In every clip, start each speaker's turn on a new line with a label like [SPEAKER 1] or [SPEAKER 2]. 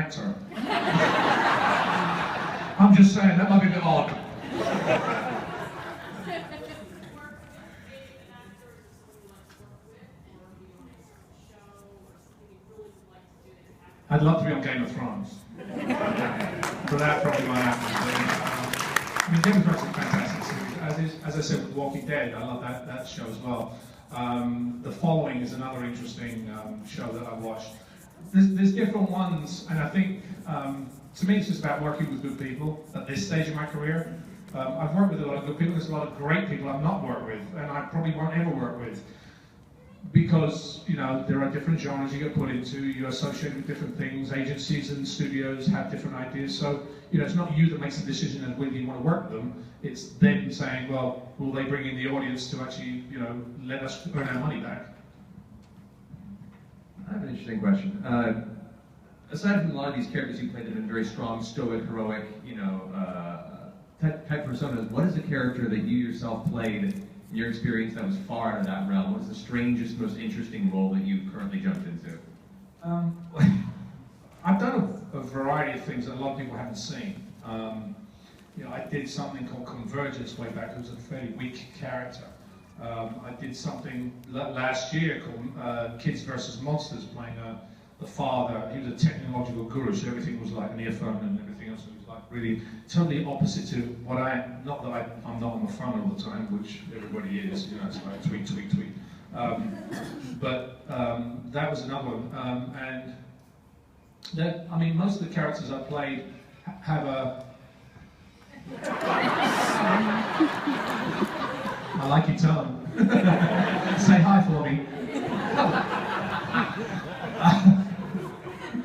[SPEAKER 1] actor. I'm just saying, that might be a bit odd. I'd love to be on Game of Thrones. But that probably won't happen. I mean, Game of Thrones is a fantastic series. As I said with Walking Dead, I love that show as well. The Following is another interesting show that I watched. There's different ones, and I think, to me, it's just about working with good people at this stage of my career. I've worked with a lot of good people. There's a lot of great people I've not worked with, and I probably won't ever work with. Because, you know, there are different genres you get put into, you're associated with different things, agencies and studios have different ideas, so, you know, it's not you that makes the decision as whether you want to work with them, it's them saying, well, will they bring in the audience to actually, you know, let us earn our money back?
[SPEAKER 2] I have an interesting question. Aside from a lot of these characters you played that have been very strong, stoic, heroic, you know, type personas, what is a character that you yourself played in your experience that was far out of that realm? What's the strangest, most interesting role that you've currently jumped into?
[SPEAKER 1] I've done a variety of things that a lot of people haven't seen. You know, I did something called Convergence way back. It was a fairly weak character. I did something last year called Kids versus Monsters, playing the father. He was a technological guru, so everything was like an earphone and everything else. It was like really totally opposite to what I am. Not that I'm not on the phone all the time, which everybody is. You know, it's like tweet, tweet, tweet. But that was another one. And that, I mean, most of the characters I played have a. I like your tone. Say hi for me.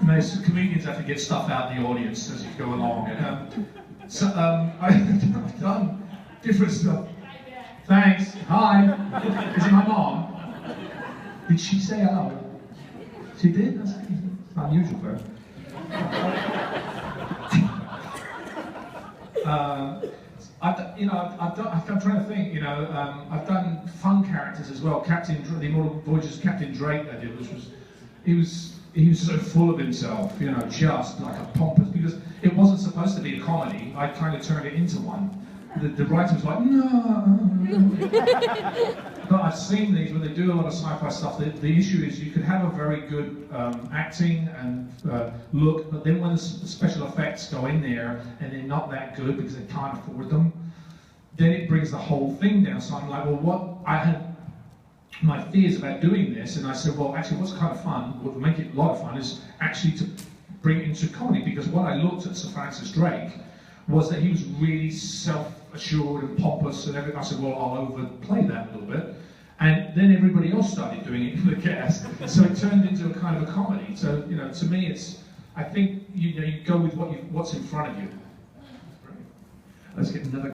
[SPEAKER 1] Most comedians have to get stuff out of the audience as you go along. I've done different stuff. Thanks. Hi. Is it my mom? Did she say hello? She did? That's unusual for her. I'm trying to think, you know, I've done fun characters as well. The Immortal Voyages Captain Drake I did, which was, he was so full of himself, you know, just like a pompous, because it wasn't supposed to be a comedy. I kind of turned it into one. The writer was like, no. But I've seen these when they do a lot of sci-fi stuff. The issue is you can have a very good acting and look, but then when the special effects go in there and they're not that good because they can't afford them, then it brings the whole thing down. So I'm like, well, I had my fears about doing this, and I said, well, actually, what's kind of fun, what would make it a lot of fun, is actually to bring it into comedy, because what I looked at Sir Francis Drake was that he was really self-assured and pompous and everything. I said, well, I'll overplay that a little bit. And then everybody else started doing it in the cast. So it turned into a kind of a comedy. So, you know, to me, it's, I think, you know, you go with what's in front of you.
[SPEAKER 2] Let's get another